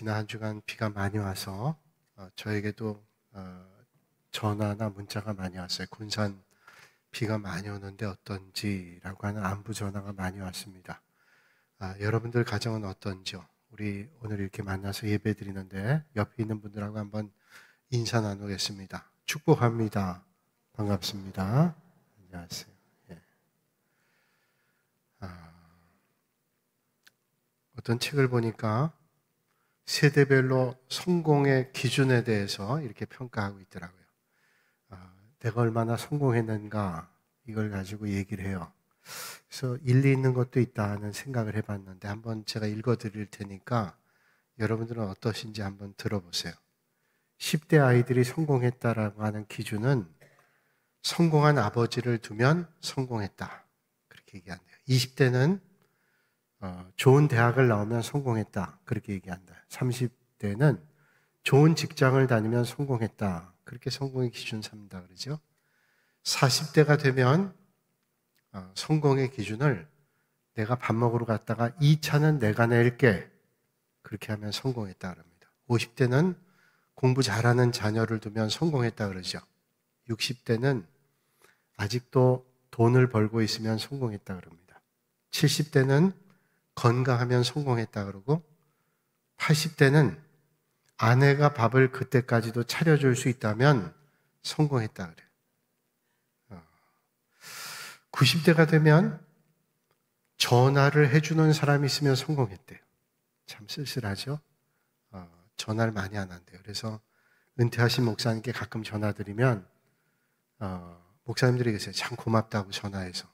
지난 한 주간 비가 많이 와서 저에게도 전화나 문자가 많이 왔어요. 군산 비가 많이 오는데 어떤지라고 하는 안부 전화가 많이 왔습니다. 여러분들 가정은 어떤지요? 우리 오늘 이렇게 만나서 예배 드리는데 옆에 있는 분들하고 한번 인사 나누겠습니다. 축복합니다. 반갑습니다. 안녕하세요. 예. 어떤 책을 보니까 세대별로 성공의 기준에 대해서 이렇게 평가하고 있더라고요. 내가 얼마나 성공했는가 이걸 가지고 얘기를 해요. 그래서 일리 있는 것도 있다는 생각을 해봤는데 한번 제가 읽어드릴 테니까 여러분들은 어떠신지 한번 들어보세요. 10대 아이들이 성공했다라고 하는 기준은 성공한 아버지를 두면 성공했다. 그렇게 얘기한대요. 20대는 좋은 대학을 나오면 성공했다. 그렇게 얘기한다. 30대는 좋은 직장을 다니면 성공했다. 그렇게 성공의 기준 삼는다 그러죠. 40대가 되면 성공의 기준을 내가 밥 먹으러 갔다가 이 차는 내가 낼게. 그렇게 하면 성공했다 그럽니다. 50대는 공부 잘하는 자녀를 두면 성공했다 그러죠. 60대는 아직도 돈을 벌고 있으면 성공했다 그럽니다. 70대는 건강하면 성공했다 그러고 80대는 아내가 밥을 그때까지도 차려줄 수 있다면 성공했다 그래요. 90대가 되면 전화를 해주는 사람이 있으면 성공했대요. 참 쓸쓸하죠? 전화를 많이 안 한대요. 그래서 은퇴하신 목사님께 가끔 전화드리면 목사님들이 계세요. 참 고맙다고 전화해서.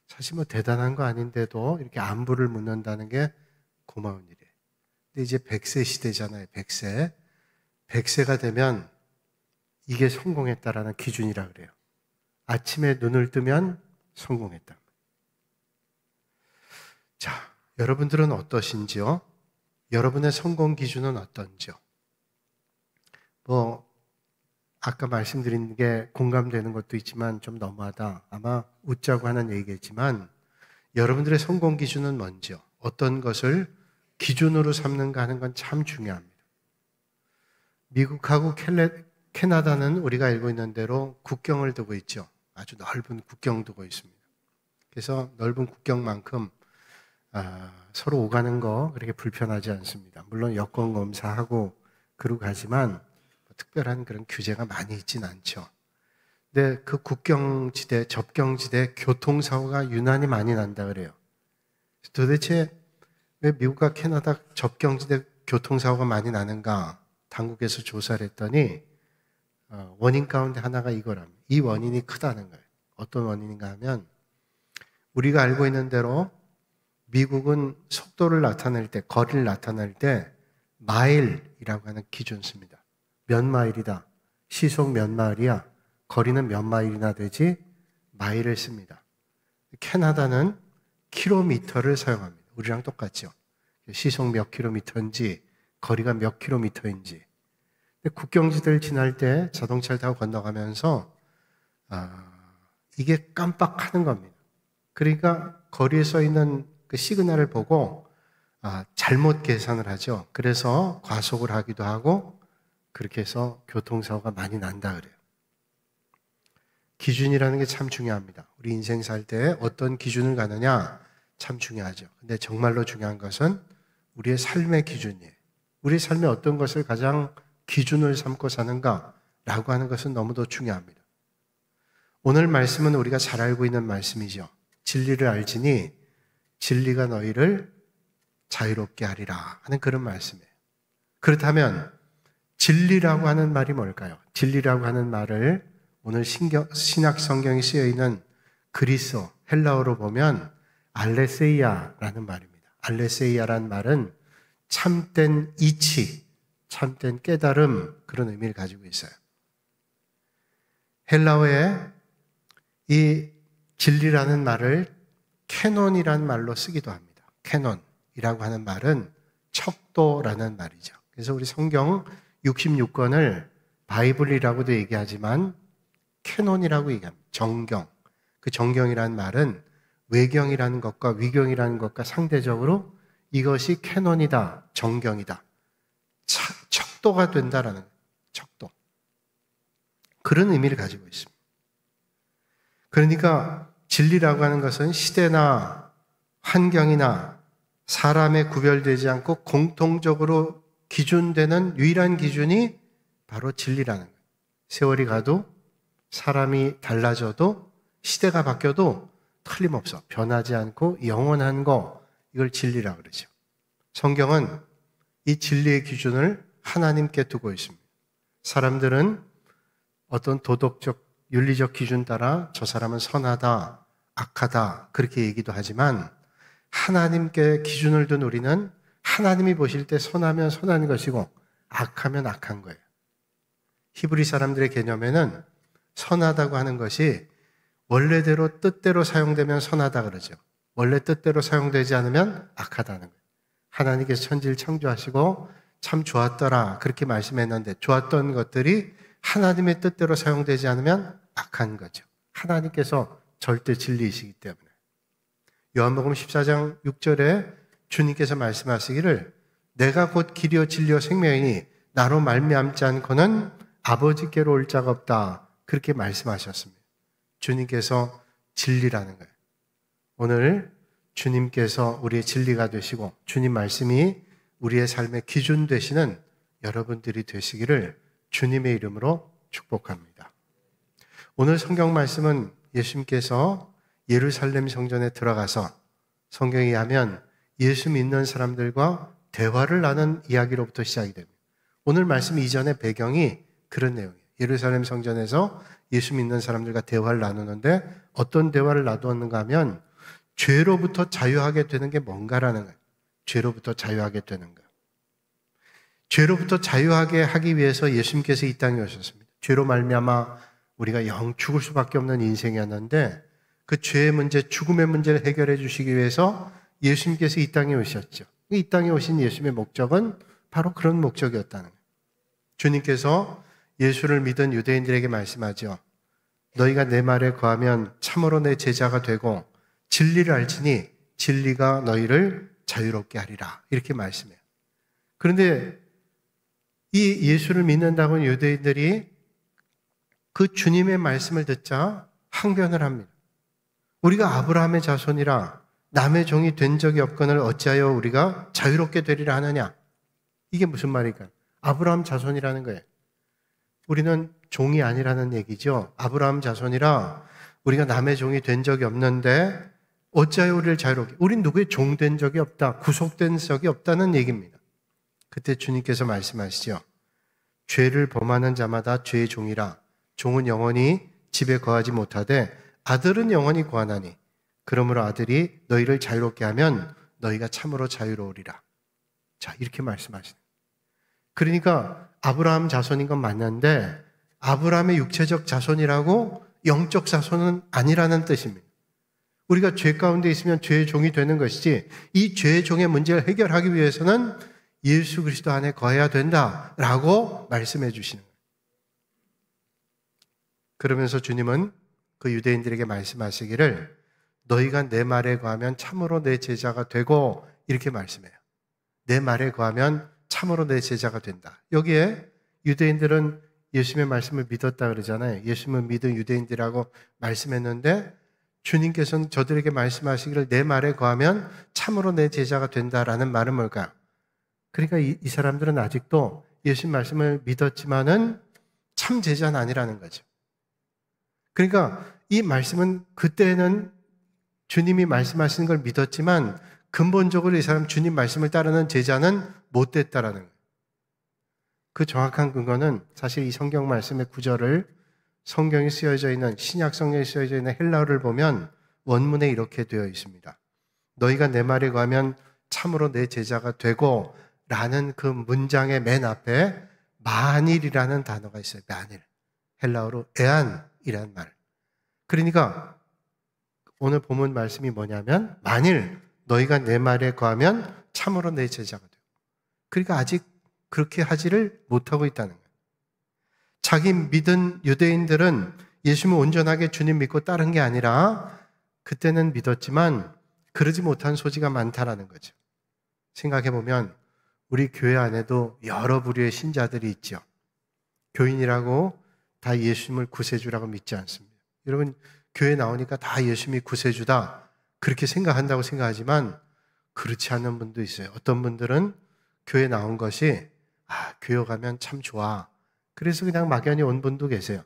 사실 뭐 대단한 거 아닌데도 이렇게 안부를 묻는다는 게 고마운 일이에요. 근데 이제 100세 시대잖아요. 100세. 100세가 되면 이게 성공했다라는 기준이라 그래요. 아침에 눈을 뜨면 성공했다. 자, 여러분들은 어떠신지요? 여러분의 성공 기준은 어떤지요? 아까 말씀드린 게 공감되는 것도 있지만 좀 너무하다. 아마 웃자고 하는 얘기겠지만 여러분들의 성공 기준은 뭔지요? 어떤 것을 기준으로 삼는가 하는 건 참 중요합니다. 미국하고 캐나다는 우리가 알고 있는 대로 국경을 두고 있죠. 아주 넓은 국경 두고 있습니다. 그래서 넓은 국경만큼 서로 오가는 거 그렇게 불편하지 않습니다. 물론 여권 검사하고 그러고 가지만 특별한 그런 규제가 많이 있진 않죠. 근데 그 국경지대, 접경지대 교통사고가 유난히 많이 난다 그래요. 도대체 왜 미국과 캐나다 접경지대 교통사고가 많이 나는가? 당국에서 조사를 했더니 원인 가운데 하나가 이거랍니다. 이 원인이 크다는 거예요. 어떤 원인인가 하면 우리가 알고 있는 대로 미국은 속도를 나타낼 때, 거리를 나타낼 때 마일이라고 하는 기준 씁니다. 몇 마일이다. 시속 몇 마일이야. 거리는 몇 마일이나 되지? 마일을 씁니다. 캐나다는 킬로미터를 사용합니다. 우리랑 똑같죠. 시속 몇 킬로미터인지 거리가 몇 킬로미터인지. 국경지대를 지날 때 자동차를 타고 건너가면서 이게 깜빡하는 겁니다. 그러니까 거리에 써 있는 그 시그널을 보고 잘못 계산을 하죠. 그래서 과속을 하기도 하고 그렇게 해서 교통사고가 많이 난다 그래요. 기준이라는 게 참 중요합니다. 우리 인생 살 때 어떤 기준을 가느냐 참 중요하죠. 근데 정말로 중요한 것은 우리의 삶의 기준이에요. 우리 삶에 어떤 것을 가장 기준을 삼고 사는가라고 하는 것은 너무도 중요합니다. 오늘 말씀은 우리가 잘 알고 있는 말씀이죠. 진리를 알지니 진리가 너희를 자유롭게 하리라 하는 그런 말씀이에요. 그렇다면 진리라고 하는 말이 뭘까요? 진리라고 하는 말을 오늘 신약 성경에 쓰여 있는 그리스어 헬라어로 보면 알레세이아라는 말입니다. 알레세이아라는 말은 참된 이치, 참된 깨달음 그런 의미를 가지고 있어요. 헬라어에 이 진리라는 말을 캐논이라는 말로 쓰기도 합니다. 캐논이라고 하는 말은 척도라는 말이죠. 그래서 우리 성경 66권을 바이블이라고도 얘기하지만 캐논이라고 얘기합니다. 정경. 그 정경이라는 말은 외경이라는 것과 위경이라는 것과 상대적으로 이것이 캐논이다, 정경이다. 척도가 된다라는 거예요. 척도. 그런 의미를 가지고 있습니다. 그러니까 진리라고 하는 것은 시대나 환경이나 사람에 구별되지 않고 공통적으로 기준되는 유일한 기준이 바로 진리라는 거예요. 세월이 가도 사람이 달라져도 시대가 바뀌어도 틀림없어 변하지 않고 영원한 거, 이걸 진리라고 그러죠. 성경은 이 진리의 기준을 하나님께 두고 있습니다. 사람들은 어떤 도덕적, 윤리적 기준 따라 저 사람은 선하다, 악하다 그렇게 얘기도 하지만 하나님께 기준을 둔 우리는 하나님이 보실 때 선하면 선한 것이고 악하면 악한 거예요. 히브리 사람들의 개념에는 선하다고 하는 것이 원래대로 뜻대로 사용되면 선하다 그러죠. 원래 뜻대로 사용되지 않으면 악하다는 거예요. 하나님께서 천지를 창조하시고 참 좋았더라 그렇게 말씀했는데 좋았던 것들이 하나님의 뜻대로 사용되지 않으면 악한 거죠. 하나님께서 절대 진리이시기 때문에. 요한복음 14장 6절에 주님께서 말씀하시기를 내가 곧 길이요 진리요 생명이니 나로 말미암지 않고는 아버지께로 올 자가 없다 그렇게 말씀하셨습니다. 주님께서 진리라는 거예요. 오늘 주님께서 우리의 진리가 되시고 주님 말씀이 우리의 삶의 기준 되시는 여러분들이 되시기를 주님의 이름으로 축복합니다. 오늘 성경 말씀은 예수님께서 예루살렘 성전에 들어가서 성경에 의하면 예수 믿는 사람들과 대화를 나눈 이야기로부터 시작이 됩니다. 오늘 말씀 이전의 배경이 그런 내용이에요. 예루살렘 성전에서 예수 믿는 사람들과 대화를 나누는데 어떤 대화를 나누었는가 하면 죄로부터 자유하게 되는 게 뭔가라는 거예요. 죄로부터 자유하게 되는 거예요. 죄로부터 자유하게 하기 위해서 예수님께서 이 땅에 오셨습니다. 죄로 말미암아 우리가 영 죽을 수밖에 없는 인생이었는데 그 죄의 문제, 죽음의 문제를 해결해 주시기 위해서 예수님께서 이 땅에 오셨죠. 이 땅에 오신 예수님의 목적은 바로 그런 목적이었다는 거예요. 주님께서 예수를 믿은 유대인들에게 말씀하죠. 너희가 내 말에 거하면 참으로 내 제자가 되고 진리를 알지니 진리가 너희를 자유롭게 하리라. 이렇게 말씀해요. 그런데 이 예수를 믿는다고 하는 유대인들이 그 주님의 말씀을 듣자 항변을 합니다. 우리가 아브라함의 자손이라 남의 종이 된 적이 없거늘 어찌하여 우리가 자유롭게 되리라 하느냐. 이게 무슨 말일까요? 아브라함 자손이라는 거예요. 우리는 종이 아니라는 얘기죠. 아브라함 자손이라 우리가 남의 종이 된 적이 없는데 어찌하여 우리를 자유롭게. 우린 누구의 종 된 적이 없다. 구속된 적이 없다는 얘기입니다. 그때 주님께서 말씀하시죠. 죄를 범하는 자마다 죄의 종이라. 종은 영원히 집에 거하지 못하되 아들은 영원히 거하나니 그러므로 아들이 너희를 자유롭게 하면 너희가 참으로 자유로우리라. 자, 이렇게 말씀하시네요. 그러니까 아브라함 자손인 건 맞는데 아브라함의 육체적 자손이라고 영적 자손은 아니라는 뜻입니다. 우리가 죄 가운데 있으면 죄의 종이 되는 것이지 이 죄의 종의 문제를 해결하기 위해서는 예수 그리스도 안에 거해야 된다라고 말씀해 주시는 거예요. 그러면서 주님은 그 유대인들에게 말씀하시기를 너희가 내 말에 거하면 참으로 내 제자가 되고 이렇게 말씀해요. 내 말에 거하면 참으로 내 제자가 된다. 여기에 유대인들은 예수님의 말씀을 믿었다 그러잖아요. 예수님을 믿은 유대인들이라고 말씀했는데 주님께서는 저들에게 말씀하시기를 내 말에 거하면 참으로 내 제자가 된다라는 말은 뭘까요? 그러니까 이 사람들은 아직도 예수님 말씀을 믿었지만은 참 제자는 아니라는 거죠. 그러니까 이 말씀은 그때는 주님이 말씀하시는 걸 믿었지만 근본적으로 이 사람 주님 말씀을 따르는 제자는 못 됐다라는 거예요. 그 정확한 근거는 사실 이 성경 말씀의 구절을 성경이 쓰여져 있는 신약 성경에 쓰여져 있는 헬라어를 보면 원문에 이렇게 되어 있습니다. 너희가 내 말에 거하면 참으로 내 제자가 되고 라는 그 문장의 맨 앞에 만일이라는 단어가 있어요. 만일. 헬라어로 에안이라는 말. 그러니까 오늘 본문 말씀이 뭐냐면 만일 너희가 내 말에 거하면 참으로 내 제자가 되고. 그러니까 아직 그렇게 하지를 못하고 있다는 거예요. 자기 믿은 유대인들은 예수님을 온전하게 주님 믿고 따른 게 아니라 그때는 믿었지만 그러지 못한 소지가 많다라는 거죠. 생각해보면 우리 교회 안에도 여러 부류의 신자들이 있죠. 교인이라고 다 예수님을 구세주라고 믿지 않습니다. 여러분, 교회 나오니까 다 예수님이 구세주다 그렇게 생각한다고 생각하지만 그렇지 않은 분도 있어요. 어떤 분들은 교회 나온 것이 교회 가면 참 좋아, 그래서 그냥 막연히 온 분도 계세요.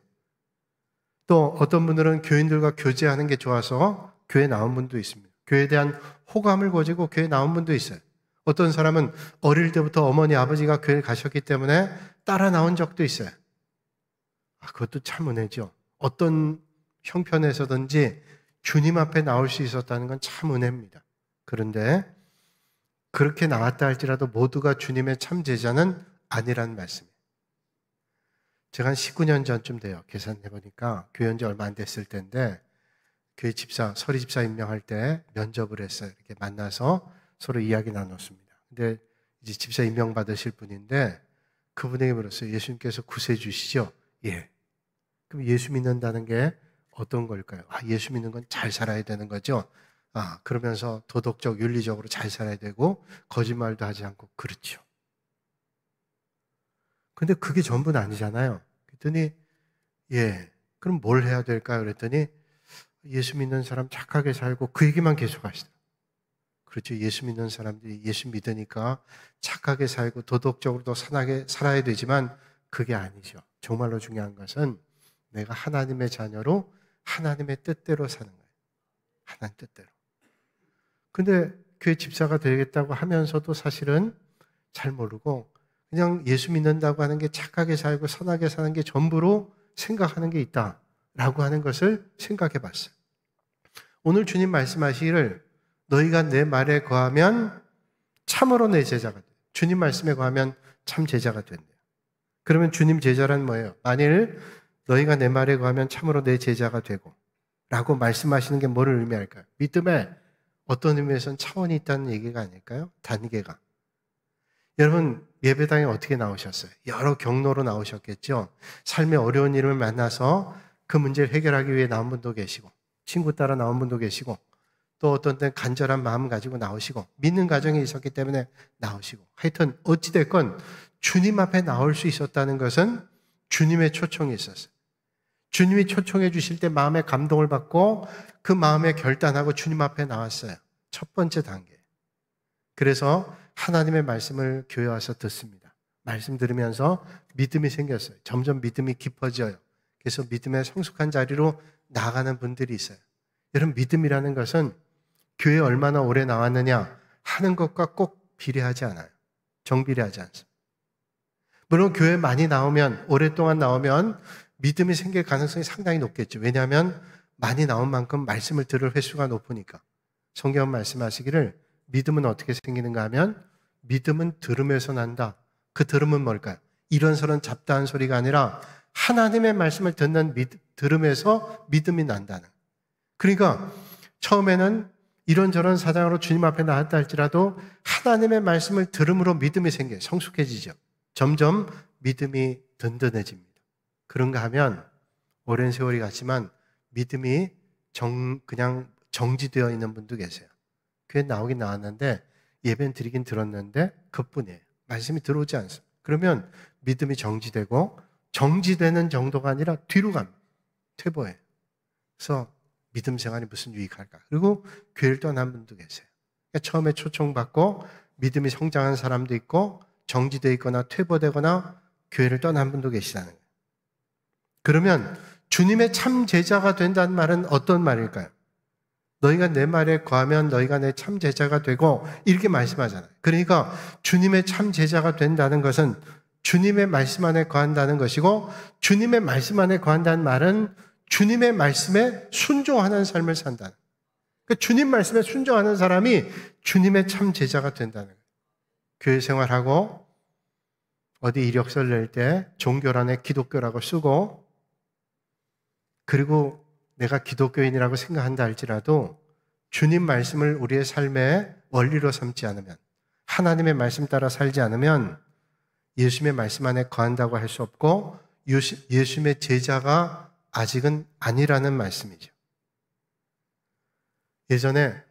또 어떤 분들은 교인들과 교제하는 게 좋아서 교회 나온 분도 있습니다. 교회에 대한 호감을 가지고 교회 나온 분도 있어요. 어떤 사람은 어릴 때부터 어머니 아버지가 교회 가셨기 때문에 따라 나온 적도 있어요. 그것도 참 은혜죠. 어떤 형편에서든지 주님 앞에 나올 수 있었다는 건 참 은혜입니다. 그런데 그렇게 나왔다 할지라도 모두가 주님의 참 제자는 아니란 말씀이에요. 제가 한 19년 전쯤 돼요. 계산해보니까 교회 온 지 얼마 안 됐을 때인데 교회 집사, 서리 집사 임명할 때 면접을 했어요. 이렇게 만나서 서로 이야기 나눴습니다. 근데 이제 집사 임명 받으실 분인데 그분에게 물었어요. 예수님께서 구세주시죠? 예. 그럼 예수 믿는다는 게 어떤 걸까요? 예수 믿는 건 잘 살아야 되는 거죠. 그러면서 도덕적, 윤리적으로 잘 살아야 되고 거짓말도 하지 않고. 그렇죠. 근데 그게 전부는 아니잖아요. 그랬더니 예, 그럼 뭘 해야 될까요? 그랬더니 예수 믿는 사람 착하게 살고, 그 얘기만 계속 하시더라고요. 그렇죠. 예수 믿는 사람들이 예수 믿으니까 착하게 살고 도덕적으로도 선하게 살아야 되지만 그게 아니죠. 정말로 중요한 것은 내가 하나님의 자녀로 하나님의 뜻대로 사는 거예요. 하나님 뜻대로. 근데 교회 집사가 되겠다고 하면서도 사실은 잘 모르고 그냥 예수 믿는다고 하는 게 착하게 살고 선하게 사는 게 전부로 생각하는 게 있다라고 하는 것을 생각해 봤어요. 오늘 주님 말씀하시기를 너희가 내 말에 거하면 참으로 내 제자가 돼. 주님 말씀에 거하면 참 제자가 된대요. 그러면 주님 제자란 뭐예요? 만일 너희가 내 말에 거하면 참으로 내 제자가 되고 라고 말씀하시는 게 뭐를 의미할까요? 믿음에 어떤 의미에서는 차원이 있다는 얘기가 아닐까요? 단계가. 여러분, 예배당에 어떻게 나오셨어요? 여러 경로로 나오셨겠죠? 삶의 어려운 일을 만나서 그 문제를 해결하기 위해 나온 분도 계시고, 친구 따라 나온 분도 계시고, 또 어떤 때는 간절한 마음 가지고 나오시고, 믿는 가정이 있었기 때문에 나오시고, 하여튼 어찌됐건 주님 앞에 나올 수 있었다는 것은 주님의 초청이 있었어요. 주님이 초청해 주실 때 마음의 감동을 받고 그 마음에 결단하고 주님 앞에 나왔어요. 첫 번째 단계. 그래서 하나님의 말씀을 교회 와서 듣습니다. 말씀 들으면서 믿음이 생겼어요. 점점 믿음이 깊어져요. 그래서 믿음의 성숙한 자리로 나아가는 분들이 있어요. 여러분, 믿음이라는 것은 교회에 얼마나 오래 나왔느냐 하는 것과 꼭 비례하지 않아요. 정비례하지 않습니다. 물론 교회에 많이 나오면, 오랫동안 나오면 믿음이 생길 가능성이 상당히 높겠죠. 왜냐하면 많이 나온 만큼 말씀을 들을 횟수가 높으니까. 성경은 말씀하시기를 믿음은 어떻게 생기는가 하면 믿음은 들음에서 난다. 그 들음은 뭘까요? 이런저런 잡다한 소리가 아니라 하나님의 말씀을 들음에서 믿음이 난다는. 그러니까 처음에는 이런저런 사정으로 주님 앞에 나왔다 할지라도 하나님의 말씀을 들음으로 믿음이 생겨요. 성숙해지죠. 점점 믿음이 든든해집니다. 그런가 하면 오랜 세월이 갔지만 믿음이 그냥 정지되어 있는 분도 계세요. 교회 나오긴 나왔는데 예배는 드리긴 들었는데 그뿐이에요. 말씀이 들어오지 않습니다. 그러면 믿음이 정지되고, 정지되는 정도가 아니라 뒤로 갑니다. 퇴보해요. 그래서 믿음 생활이 무슨 유익할까? 그리고 교회를 떠난 분도 계세요. 그러니까 처음에 초청받고 믿음이 성장한 사람도 있고 정지되어 있거나 퇴보되거나 교회를 떠난 분도 계시다는 거예요. 그러면 주님의 참 제자가 된다는 말은 어떤 말일까요? 너희가 내 말에 거하면 너희가 내 참 제자가 되고, 이렇게 말씀하잖아요. 그러니까 주님의 참 제자가 된다는 것은 주님의 말씀 안에 거한다는 것이고, 주님의 말씀 안에 거한다는 말은 주님의 말씀에 순종하는 삶을 산다는 거예요. 그러니까 주님 말씀에 순종하는 사람이 주님의 참 제자가 된다는 거예요. 교회 생활하고 어디 이력서를 낼 때 종교란에 기독교라고 쓰고, 그리고 내가 기독교인이라고 생각한다 할지라도 주님 말씀을 우리의 삶의 원리로 삼지 않으면, 하나님의 말씀 따라 살지 않으면 예수님의 말씀 안에 거한다고 할 수 없고 예수님의 제자가 아직은 아니라는 말씀이죠. 예전에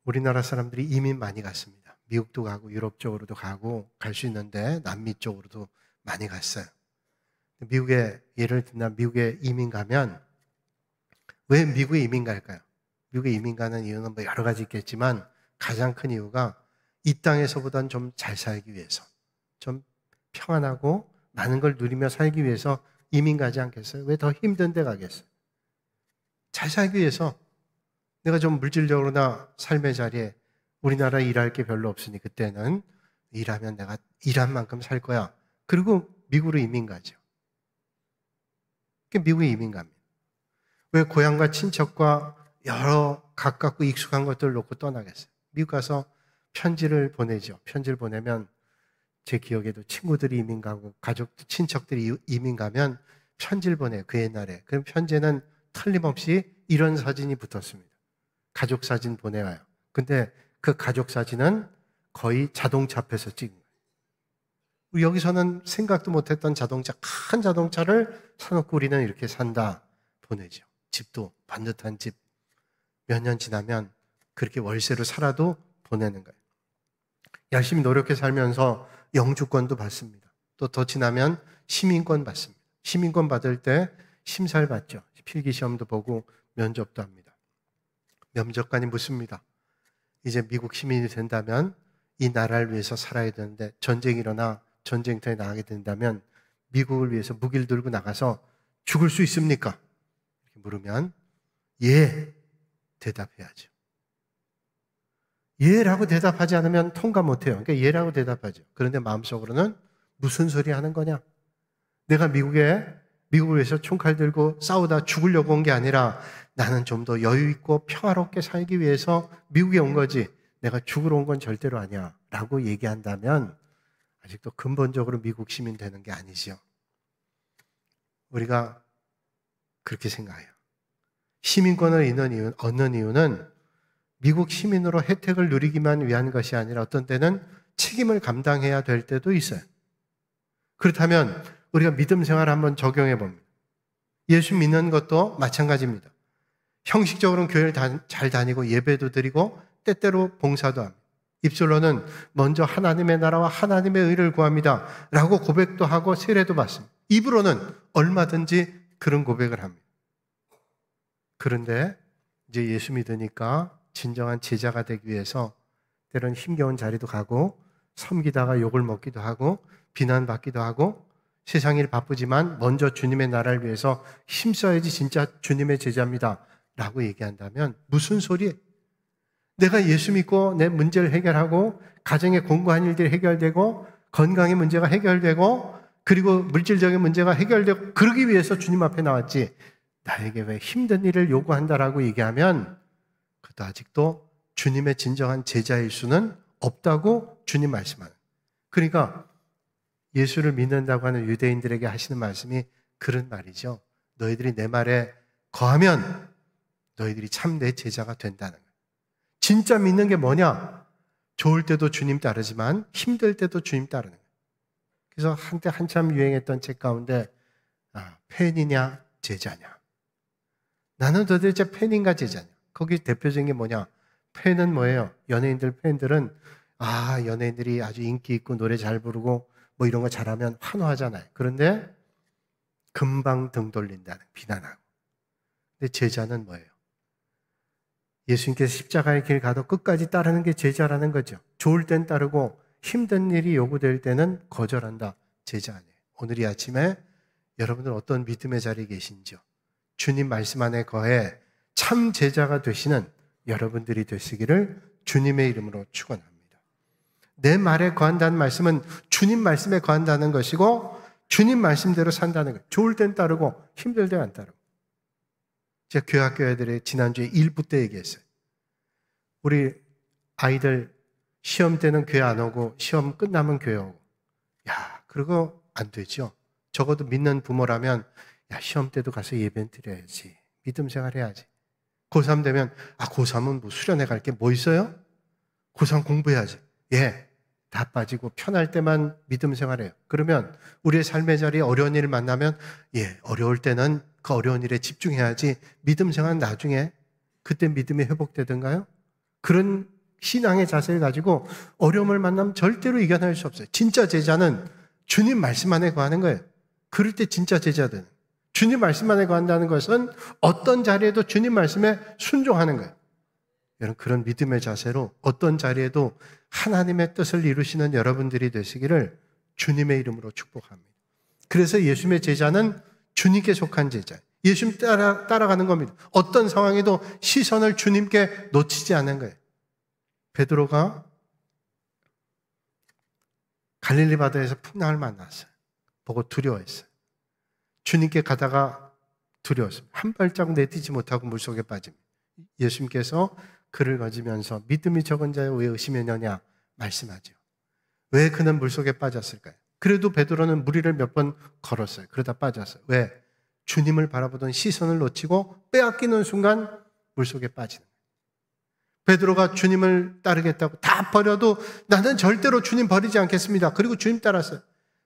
우리나라 사람들이 이민 많이 갔습니다. 미국도 가고 유럽 쪽으로도 가고 갈 수 있는데 남미 쪽으로도 많이 갔어요. 미국에 예를 들면 미국에 이민 가면 왜 미국에 이민 갈까요? 미국에 이민 가는 이유는 뭐 여러 가지 있겠지만 가장 큰 이유가 이 땅에서보단 좀 잘 살기 위해서, 좀 평안하고 많은 걸 누리며 살기 위해서 이민 가지 않겠어요? 왜 더 힘든 데 가겠어요? 잘 살기 위해서. 내가 좀 물질적으로나 삶의 자리에 우리나라 일할 게 별로 없으니 그때는 일하면 내가 일한 만큼 살 거야. 그리고 미국으로 이민 가죠. 미국에 이민 갑니다. 왜 고향과 친척과 여러 가깝고 익숙한 것들을 놓고 떠나겠어요? 미국 가서 편지를 보내죠. 편지를 보내면 제 기억에도 친구들이 이민 가고 가족, 친척들이 이민 가면 편지를 보내요. 그 옛날에. 그 편지에는 틀림없이 이런 사진이 붙었습니다. 가족 사진 보내와요. 근데 그 가족 사진은 거의 자동차 앞에서 찍은 거예요. 여기서는 생각도 못했던 자동차, 큰 자동차를 사놓고 우리는 이렇게 산다 보내죠. 집도 반듯한 집. 몇 년 지나면 그렇게 월세로 살아도 보내는 거예요. 열심히 노력해 살면서 영주권도 받습니다. 또 더 지나면 시민권 받습니다. 시민권 받을 때 심사를 받죠. 필기시험도 보고 면접도 합니다. 면접관이 묻습니다. 이제 미국 시민이 된다면 이 나라를 위해서 살아야 되는데 전쟁이 일어나 전쟁터에 나가게 된다면 미국을 위해서 무기를 들고 나가서 죽을 수 있습니까? 이렇게 물으면 예, 대답해야죠. 예라고 대답하지 않으면 통과 못해요. 그러니까 예라고 대답하죠. 그런데 마음속으로는 무슨 소리 하는 거냐? 내가 미국을 위해서 총칼 들고 싸우다 죽으려고 온 게 아니라 나는 좀 더 여유 있고 평화롭게 살기 위해서 미국에 온 거지 내가 죽으러 온 건 절대로 아니야 라고 얘기한다면 아직도 근본적으로 미국 시민 되는 게 아니지요. 우리가 그렇게 생각해요. 시민권을 얻는 이유는 미국 시민으로 혜택을 누리기만 위한 것이 아니라 어떤 때는 책임을 감당해야 될 때도 있어요. 그렇다면 우리가 믿음 생활을 한번 적용해 봅니다. 예수 믿는 것도 마찬가지입니다. 형식적으로는 교회를 잘 다니고 예배도 드리고 때때로 봉사도 합니다. 입술로는 먼저 하나님의 나라와 하나님의 의를 구합니다 라고 고백도 하고 세례도 받습니다. 입으로는 얼마든지 그런 고백을 합니다. 그런데 이제 예수 믿으니까 진정한 제자가 되기 위해서 때로는 힘겨운 자리도 가고 섬기다가 욕을 먹기도 하고 비난받기도 하고 세상 일 바쁘지만 먼저 주님의 나라를 위해서 힘써야지 진짜 주님의 제자입니다 라고 얘기한다면 무슨 소리예요? 내가 예수 믿고 내 문제를 해결하고 가정의 공고한 일들이 해결되고 건강의 문제가 해결되고 그리고 물질적인 문제가 해결되고 그러기 위해서 주님 앞에 나왔지 나에게 왜 힘든 일을 요구한다라고 얘기하면 그것도 아직도 주님의 진정한 제자일 수는 없다고 주님 말씀하는. 그러니까 예수를 믿는다고 하는 유대인들에게 하시는 말씀이 그런 말이죠. 너희들이 내 말에 거하면 너희들이 참 내 제자가 된다는 거예요. 진짜 믿는 게 뭐냐? 좋을 때도 주님 따르지만 힘들 때도 주님 따르는 거예요. 그래서 한때 한참 유행했던 책 가운데 팬이냐 제자냐. 나는 도대체 팬인가 제자냐. 거기 대표적인 게 뭐냐? 팬은 뭐예요? 연예인들 팬들은 연예인들이 아주 인기 있고 노래 잘 부르고 뭐 이런 거 잘하면 환호하잖아요. 그런데 금방 등 돌린다는 비난하고. 근데 제자는 뭐예요? 예수님께서 십자가의 길 가도 끝까지 따르는 게 제자라는 거죠. 좋을 땐 따르고 힘든 일이 요구될 때는 거절한다. 제자 아니에요. 오늘 이 아침에 여러분들 어떤 믿음의 자리에 계신지요? 주님 말씀 안에 거해 참 제자가 되시는 여러분들이 되시기를 주님의 이름으로 축원합니다. 내 말에 거한다는 말씀은 주님 말씀에 거한다는 것이고 주님 말씀대로 산다는 거예요. 좋을 땐 따르고 힘들 때 안 따르고. 제가 교회학교 애들이 지난주에 1부 때 얘기했어요. 우리 아이들 시험 때는 교회 안 오고 시험 끝나면 교회 오고. 그러고 안 되죠. 적어도 믿는 부모라면 시험 때도 가서 예배 드려야지. 믿음 생활 해야지. 고3 되면 고3은 뭐 수련회 갈 게 뭐 있어요? 고3 공부해야지. 다 빠지고 편할 때만 믿음 생활해요. 그러면 우리의 삶의 자리에 어려운 일을 만나면 어려울 때는 그 어려운 일에 집중해야지. 믿음 생활은 나중에 그때 믿음이 회복되던가요? 그런 신앙의 자세를 가지고 어려움을 만나면 절대로 이겨낼 수 없어요. 진짜 제자는 주님 말씀 안에 거하는 거예요. 그럴 때 진짜 제자들은 주님 말씀 안에 거한다는 것은 어떤 자리에도 주님 말씀에 순종하는 거예요. 여러분, 그런 믿음의 자세로 어떤 자리에도 하나님의 뜻을 이루시는 여러분들이 되시기를 주님의 이름으로 축복합니다. 그래서 예수님의 제자는 주님께 속한 제자예요. 예수님 따라가는 겁니다. 어떤 상황에도 시선을 주님께 놓치지 않는 거예요. 베드로가 갈릴리 바다에서 풍랑을 만났어요. 보고 두려워했어요. 주님께 가다가 두려웠습니다. 한 발자국 내딛지 못하고 물속에 빠집니다. 예수님께서 그를 거지면서 믿음이 적은 자여 왜 의심했느냐 말씀하죠. 왜 그는 물속에 빠졌을까요? 그래도 베드로는 무리를 몇 번 걸었어요. 그러다 빠졌어요. 왜? 주님을 바라보던 시선을 놓치고 빼앗기는 순간 물속에 빠지는 거예요. 베드로가 주님을 따르겠다고 다 버려도 나는 절대로 주님 버리지 않겠습니다. 그리고 주님 따랐어요.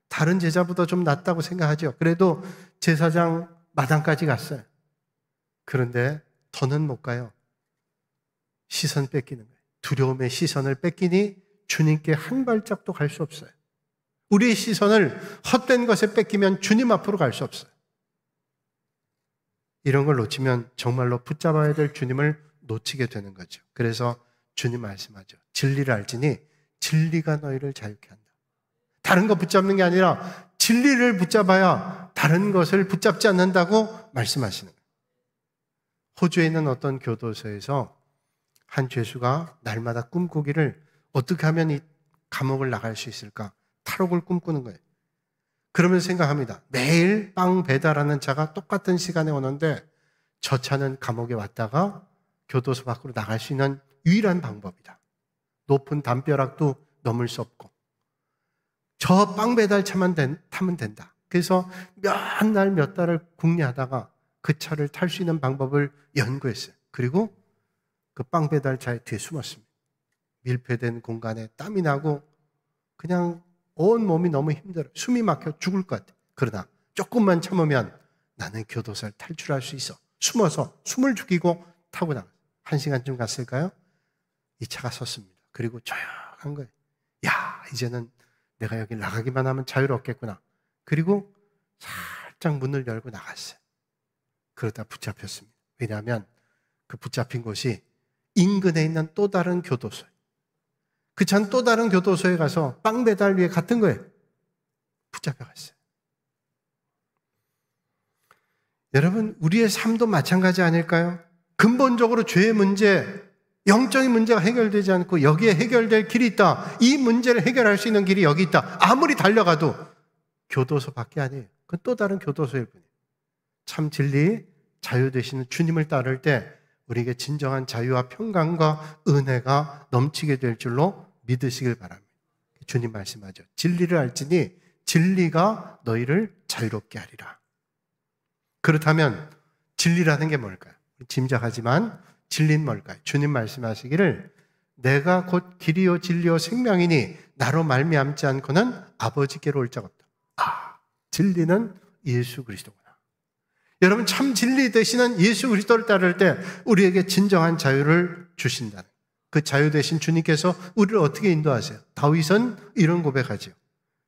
다른 제자보다 좀 낫다고 생각하죠. 그래도 제사장 마당까지 갔어요. 그런데 더는 못 가요. 시선 뺏기는 거예요. 두려움의 시선을 뺏기니 주님께 한 발짝도 갈 수 없어요. 우리의 시선을 헛된 것에 뺏기면 주님 앞으로 갈 수 없어요. 이런 걸 놓치면 정말로 붙잡아야 될 주님을 놓치게 되는 거죠. 그래서 주님 말씀하죠. 진리를 알지니 진리가 너희를 자유케 한다. 다른 거 붙잡는 게 아니라 진리를 붙잡아야 다른 것을 붙잡지 않는다고 말씀하시는 거예요. 호주에 있는 어떤 교도소에서 한 죄수가 날마다 꿈꾸기를 어떻게 하면 이 감옥을 나갈 수 있을까? 탈옥을 꿈꾸는 거예요. 그러면서 생각합니다. 매일 빵 배달하는 차가 똑같은 시간에 오는데 저 차는 감옥에 왔다가 교도소 밖으로 나갈 수 있는 유일한 방법이다. 높은 담벼락도 넘을 수 없고 저 빵 배달차만 타면 된다. 그래서 몇 날 몇 달을 궁리하다가 그 차를 탈 수 있는 방법을 연구했어요. 그리고 그 빵 배달차에 뒤에 숨었습니다. 밀폐된 공간에 땀이 나고 그냥 온 몸이 너무 힘들어요. 숨이 막혀 죽을 것 같아요. 그러나 조금만 참으면 나는 교도소를 탈출할 수 있어. 숨어서 숨을 죽이고 타고 나갔어요. 1시간쯤 갔을까요? 이 차가 섰습니다. 그리고 조용한 거예요. 야, 이제는 내가 여기 나가기만 하면 자유롭겠구나. 그리고 살짝 문을 열고 나갔어요. 그러다 붙잡혔습니다. 왜냐하면 그 붙잡힌 곳이 인근에 있는 또 다른 교도소예요. 그 차는 또 다른 교도소에 가서 빵 배달 위에 같은 거예요. 붙잡혀갔어요. 여러분, 우리의 삶도 마찬가지 아닐까요? 근본적으로 죄의 문제, 영적인 문제가 해결되지 않고 여기에 해결될 길이 있다. 이 문제를 해결할 수 있는 길이 여기 있다. 아무리 달려가도 교도소 밖에 아니에요. 그건 또 다른 교도소일 뿐이에요. 참 진리, 자유 되시는 주님을 따를 때 우리에게 진정한 자유와 평강과 은혜가 넘치게 될 줄로 믿으시길 바랍니다. 주님 말씀하죠. 진리를 알지니 진리가 너희를 자유롭게 하리라. 그렇다면 진리라는 게 뭘까요? 짐작하지만 진리는 뭘까요? 주님 말씀하시기를 내가 곧 길이요 진리요 생명이니 나로 말미암지 않고는 아버지께로 올 자가 없다. 아, 진리는 예수 그리스도구나. 여러분, 참 진리 되시는 예수 그리스도를 따를 때 우리에게 진정한 자유를 주신다는, 그 자유 되신 주님께서 우리를 어떻게 인도하세요? 다윗은 이런 고백하죠.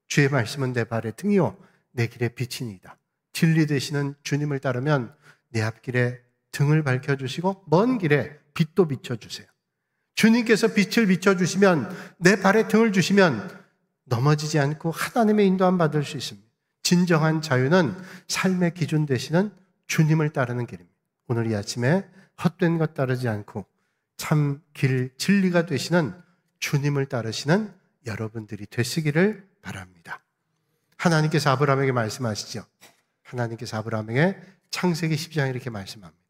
주의 말씀은 내 발의 등이요 내 길의 빛이니이다. 진리 되시는 주님을 따르면 내 앞길에 등을 밝혀주시고 먼 길에 빛도 비춰주세요. 주님께서 빛을 비춰주시면, 내 발에 등을 주시면 넘어지지 않고 하나님의 인도함 받을 수 있습니다. 진정한 자유는 삶의 기준 되시는 주님을 따르는 길입니다. 오늘 이 아침에 헛된 것 따르지 않고 참 길, 진리가 되시는 주님을 따르시는 여러분들이 되시기를 바랍니다. 하나님께서 아브라함에게 말씀하시죠. 하나님께서 아브라함에게 창세기 12장에 이렇게 말씀합니다.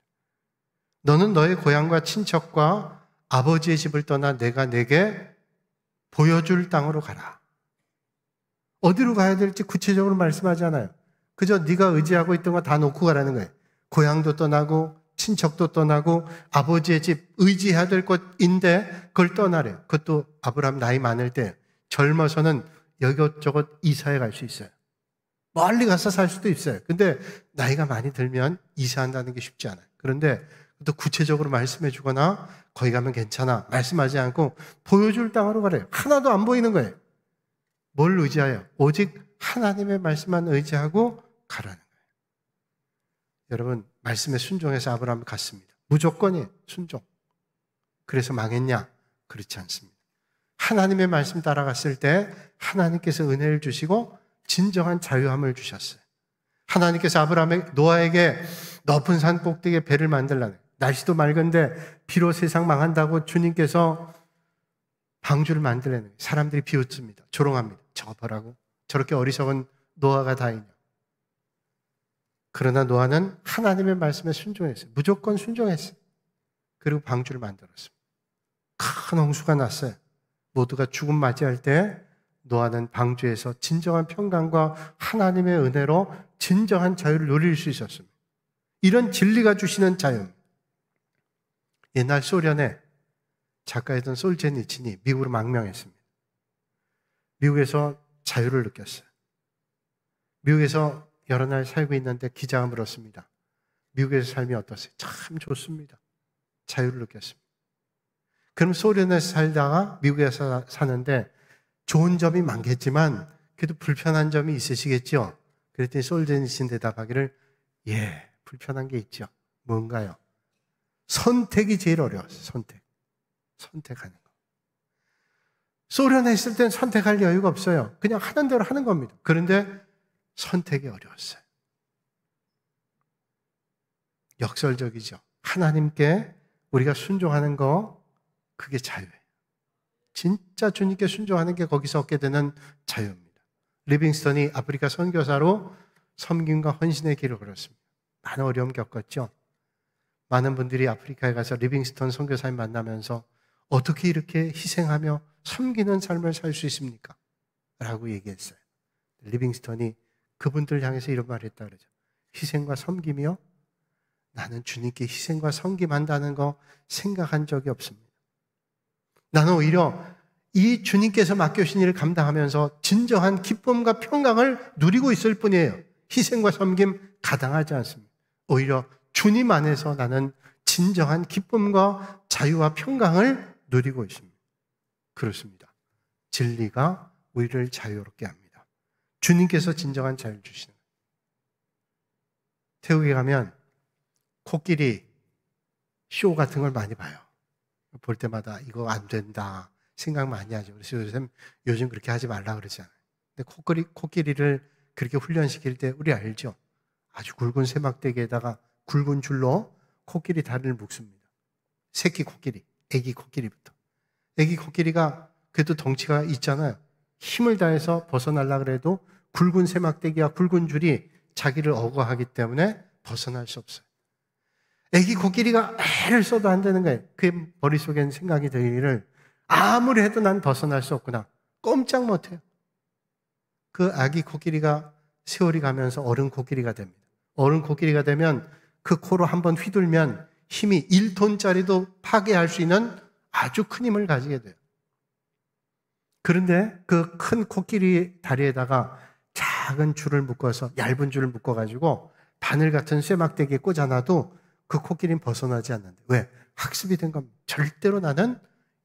너는 너의 고향과 친척과 아버지의 집을 떠나 내가 내게 보여줄 땅으로 가라. 어디로 가야 될지 구체적으로 말씀하지 않아요. 그저 네가 의지하고 있던 거 다 놓고 가라는 거예요. 고향도 떠나고 친척도 떠나고 아버지의 집, 의지해야 될 곳인데 그걸 떠나래요. 그것도 아브라함 나이 많을 때, 젊어서는 여기저것 이사해 갈 수 있어요. 멀리 가서 살 수도 있어요. 근데 나이가 많이 들면 이사한다는 게 쉽지 않아요. 그런데 또 구체적으로 말씀해 주거나 거기 가면 괜찮아 말씀하지 않고 보여줄 땅으로 가래요. 하나도 안 보이는 거예요. 뭘 의지하여? 오직 하나님의 말씀만 의지하고 가라는 거예요. 여러분, 말씀에 순종해서 아브라함을 갔습니다. 무조건이에요. 순종. 그래서 망했냐? 그렇지 않습니다. 하나님의 말씀 따라갔을 때 하나님께서 은혜를 주시고 진정한 자유함을 주셨어요. 하나님께서 노아에게 높은 산 꼭대기에 배를 만들라는, 날씨도 맑은데 비로 세상 망한다고 주님께서 방주를 만들라는, 사람들이 비웃습니다. 조롱합니다. 저거 보라고, 저렇게 어리석은 노아가 다 있냐. 그러나 노아는 하나님의 말씀에 순종했어요. 무조건 순종했어요. 그리고 방주를 만들었습니다. 큰 홍수가 났어요. 모두가 죽음 맞이할 때 노아는 방주에서 진정한 평강과 하나님의 은혜로 진정한 자유를 누릴 수 있었습니다. 이런 진리가 주시는 자유. 옛날 소련의 작가였던 솔제니친이 미국으로 망명했습니다. 미국에서 자유를 느꼈어요. 미국에서 여러 날 살고 있는데 기자가 물었습니다. 미국에서 삶이 어떠세요? 참 좋습니다. 자유를 느꼈습니다. 그럼 소련에서 살다가 미국에서 사는데 좋은 점이 많겠지만 그래도 불편한 점이 있으시겠죠? 그랬더니 솔제니친 대답하기를, 예, 불편한 게 있죠. 뭔가요? 선택이 제일 어려웠어요. 선택하는 거. 소련에 있을 땐 선택할 여유가 없어요. 그냥 하는 대로 하는 겁니다. 그런데 선택이 어려웠어요. 역설적이죠. 하나님께 우리가 순종하는 거, 그게 자유예요. 진짜 주님께 순종하는 게 거기서 얻게 되는 자유입니다. 리빙스턴이 아프리카 선교사로 섬김과 헌신의 길을 걸었습니다. 많은 어려움 겪었죠. 많은 분들이 아프리카에 가서 리빙스턴 선교사님 만나면서 어떻게 이렇게 희생하며 섬기는 삶을 살 수 있습니까? 라고 얘기했어요. 리빙스턴이 그분들 향해서 이런 말을 했다 그러죠. 희생과 섬김이요? 나는 주님께 희생과 섬김한다는 거 생각한 적이 없습니다. 나는 오히려 이 주님께서 맡겨주신 일을 감당하면서 진정한 기쁨과 평강을 누리고 있을 뿐이에요. 희생과 섬김 가당하지 않습니다. 오히려 주님 안에서 나는 진정한 기쁨과 자유와 평강을 누리고 있습니다. 그렇습니다. 진리가 우리를 자유롭게 합니다. 주님께서 진정한 자유를 주시는 거예요. 태국에 가면 코끼리 쇼 같은 걸 많이 봐요. 볼 때마다 이거 안 된다 생각 많이 하죠. 그래서 요즘 그렇게 하지 말라 그러잖아요. 근데 코끼리를 그렇게 훈련시킬 때 우리 알죠? 아주 굵은 세막대기에다가 굵은 줄로 코끼리 다리를 묶습니다. 새끼 코끼리, 애기 코끼리부터. 애기 코끼리가 그래도 덩치가 있잖아요. 힘을 다해서 벗어나려고 해도 굵은 세막대기와 굵은 줄이 자기를 억어하기 때문에 벗어날 수 없어요. 애기 코끼리가 애를 써도 안 되는 거예요. 그 머릿속엔 생각이 들기를 아무리 해도 난 벗어날 수 없구나. 꼼짝 못해요. 그 아기 코끼리가 세월이 가면서 어른 코끼리가 됩니다. 어른 코끼리가 되면 그 코로 한번 휘둘면 힘이 1톤짜리도 파괴할 수 있는 아주 큰 힘을 가지게 돼요. 그런데 그 큰 코끼리 다리에다가 작은 줄을 묶어서, 얇은 줄을 묶어가지고 바늘 같은 쇠막대기에 꽂아놔도 그 코끼리는 벗어나지 않는데. 왜? 학습이 된 겁니다. 절대로 나는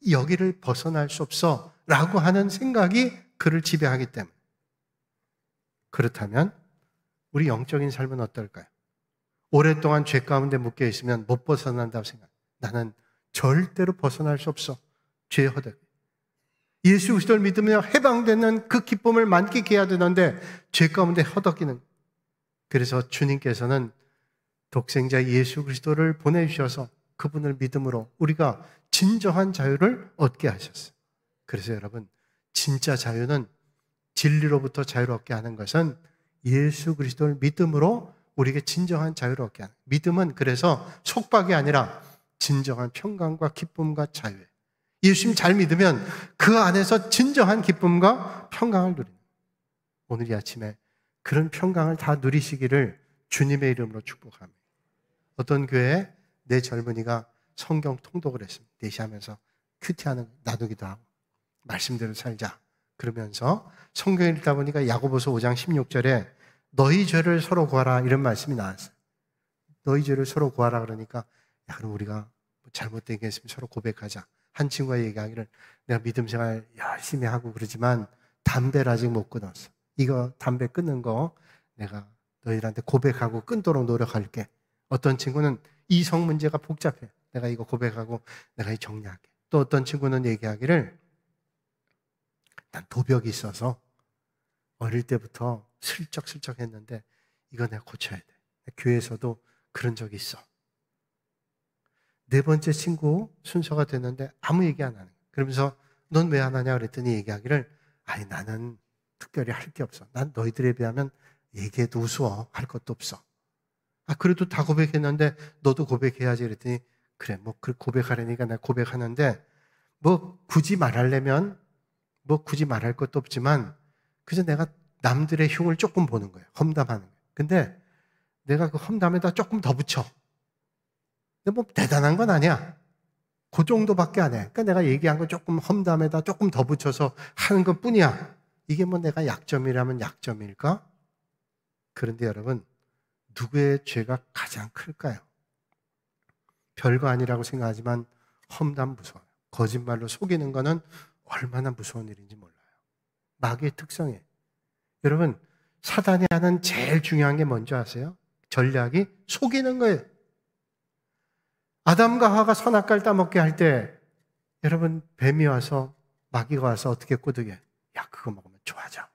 여기를 벗어날 수 없어 라고 하는 생각이 그를 지배하기 때문에. 그렇다면 우리 영적인 삶은 어떨까요? 오랫동안 죄 가운데 묶여 있으면 못 벗어난다고 생각해요. 나는 절대로 벗어날 수 없어. 죄의 허덕. 예수 그리스도를 믿으며 해방되는 그 기쁨을 만끽해야 되는데 죄 가운데 허덕이는. 그래서 주님께서는 독생자 예수 그리스도를 보내주셔서 그분을 믿음으로 우리가 진정한 자유를 얻게 하셨어요. 그래서 여러분, 진짜 자유는, 진리로부터 자유를 얻게 하는 것은 예수 그리스도를 믿음으로 우리에게 진정한 자유를 얻게 하는. 믿음은 그래서 속박이 아니라 진정한 평강과 기쁨과 자유예요. 예수님 잘 믿으면 그 안에서 진정한 기쁨과 평강을 누리는. 오늘 이 아침에 그런 평강을 다 누리시기를 주님의 이름으로 축복합니다. 어떤 교회에 내 젊은이가 성경 통독을 했습니다. 대시하면서 큐티하는 나누기도 하고 말씀대로 살자 그러면서 성경을 읽다 보니까 야고보서 5장 16절에 너희 죄를 서로 구하라 이런 말씀이 나왔어요. 너희 죄를 서로 구하라 그러니까 야, 그럼 우리가 잘못된 게 있으면 서로 고백하자. 한 친구가 얘기하기를 내가 믿음 생활 열심히 하고 그러지만 담배를 아직 못 끊었어. 이거 담배 끊는 거 내가 너희들한테 고백하고 끊도록 노력할게. 어떤 친구는 이성 문제가 복잡해. 내가 이거 고백하고 내가 이 정리할게. 또 어떤 친구는 얘기하기를 난 도벽이 있어서 어릴 때부터 슬쩍슬쩍 했는데 이거 내가 고쳐야 돼. 교회에서도 그런 적이 있어. 네 번째 친구 순서가 됐는데 아무 얘기 안 하는 거야. 그러면서 넌 왜 안 하냐 그랬더니 얘기하기를 아니 나는 특별히 할 게 없어. 난 너희들에 비하면 얘기해도 우스워. 할 것도 없어. 아 그래도 다 고백했는데 너도 고백해야지 그랬더니 그래 뭐 고백하려니까 내가 고백하는데 뭐 굳이 말하려면 뭐 굳이 말할 것도 없지만 그래서 내가 남들의 흉을 조금 보는 거예요. 험담하는 거예요. 근데 내가 그 험담에다 조금 더 붙여. 근데 뭐 대단한 건 아니야. 그 정도밖에 안 해. 그러니까 내가 얘기한 거 조금 험담에다 조금 더 붙여서 하는 것 뿐이야. 이게 뭐 내가 약점이라면 약점일까? 그런데 여러분, 누구의 죄가 가장 클까요? 별거 아니라고 생각하지만 험담 무서워요. 거짓말로 속이는 거는 얼마나 무서운 일인지 몰라요. 마귀의 특성이에요. 여러분, 사단이 하는 제일 중요한 게 뭔지 아세요? 전략이 속이는 거예요. 아담과 하와가 선악과를 따먹게 할 때 여러분 뱀이 와서 마귀가 와서 어떻게 꼬드게? 야 그거 먹으면 좋아져.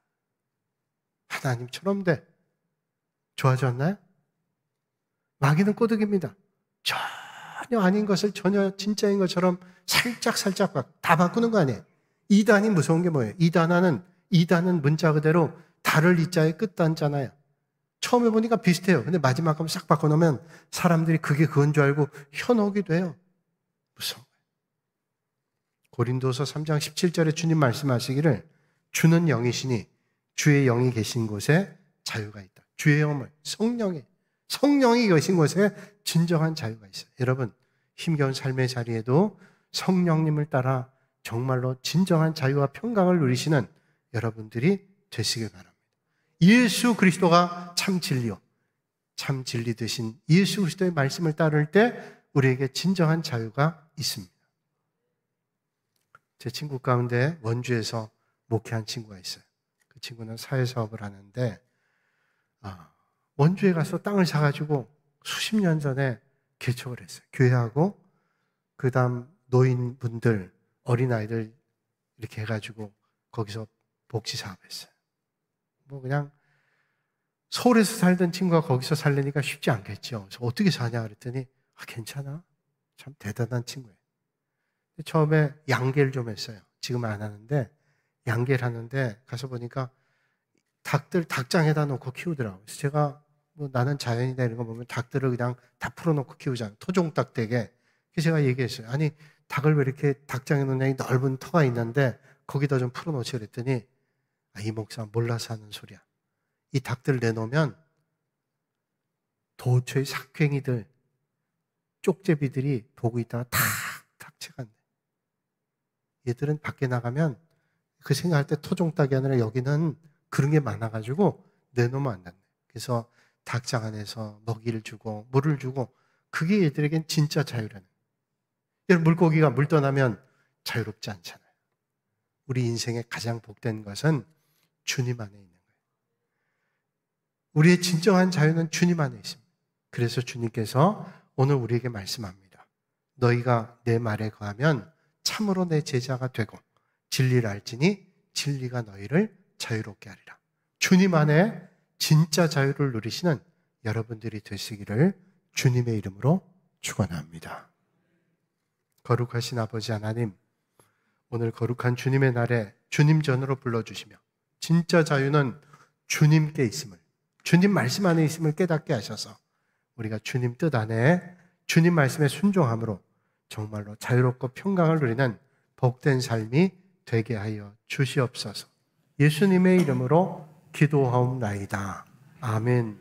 하나님처럼 돼. 좋아졌나요? 마귀는 꼬드깁니다. 전혀 아닌 것을 전혀 진짜인 것처럼 살짝 다 바꾸는 거 아니에요. 이단이 무서운 게 뭐예요? 이단은 문자 그대로 달을 이자에 끝단잖아요. 처음에 보니까 비슷해요. 근데 마지막 하면 싹 바꿔놓으면 사람들이 그게 그건 줄 알고 현혹이 돼요. 무서워요. 고린도서 3장 17절에 주님 말씀하시기를 주는 영이시니 주의 영이 계신 곳에 자유가 있다. 주의 영은 성령이 계신 곳에 진정한 자유가 있어요. 여러분 힘겨운 삶의 자리에도 성령님을 따라 정말로 진정한 자유와 평강을 누리시는 여러분들이 되시길 바랍니다. 예수 그리스도가 참 진리요. 참 진리 되신 예수 그리스도의 말씀을 따를 때 우리에게 진정한 자유가 있습니다. 제 친구 가운데 원주에서 목회한 친구가 있어요. 그 친구는 사회사업을 하는데 원주에 가서 땅을 사가지고 수십 년 전에 개척을 했어요. 교회하고 그 다음 노인분들, 어린아이들 이렇게 해가지고 거기서 복지사업했어요. 뭐 그냥 서울에서 살던 친구가 거기서 살려니까 쉽지 않겠죠. 그래서 어떻게 사냐 그랬더니 괜찮아. 참 대단한 친구예요. 처음에 양계를 좀 했어요. 지금은 안 하는데 양계를 하는데 가서 보니까 닭장에다 놓고 키우더라고요. 그래서 제가 뭐 나는 자연이다 이런 거 보면 닭들을 그냥 다 풀어놓고 키우잖아요. 토종닭 되게. 그래서 제가 얘기했어요. 아니 닭을 왜 이렇게 닭장에 놓냐 넓은 터가 있는데 거기다 좀 풀어놓지 그랬더니 이 목사 몰라서 하는 소리야. 이 닭들 내놓으면 도처의 삭괭이들, 쪽제비들이 보고 있다가 탁 채간대. 얘들은 밖에 나가면 그 생각할 때 토종닭이 아니라 여기는 그런 게 많아가지고 내놓으면 안 된대. 그래서 닭장 안에서 먹이를 주고 물을 주고 그게 얘들에겐 진짜 자유라는 거예요. 여러분 물고기가 물 떠나면 자유롭지 않잖아요. 우리 인생의 가장 복된 것은 주님 안에 있는 거예요. 우리의 진정한 자유는 주님 안에 있습니다. 그래서 주님께서 오늘 우리에게 말씀합니다. 너희가 내 말에 거하면 참으로 내 제자가 되고 진리를 알지니 진리가 너희를 자유롭게 하리라. 주님 안에 진짜 자유를 누리시는 여러분들이 되시기를 주님의 이름으로 축원합니다. 거룩하신 아버지 하나님, 오늘 거룩한 주님의 날에 주님 전으로 불러주시며 진짜 자유는 주님께 있음을, 주님 말씀 안에 있음을 깨닫게 하셔서 우리가 주님 뜻 안에 주님 말씀에 순종함으로 정말로 자유롭고 평강을 누리는 복된 삶이 되게 하여 주시옵소서. 예수님의 이름으로 기도하옵나이다. 아멘.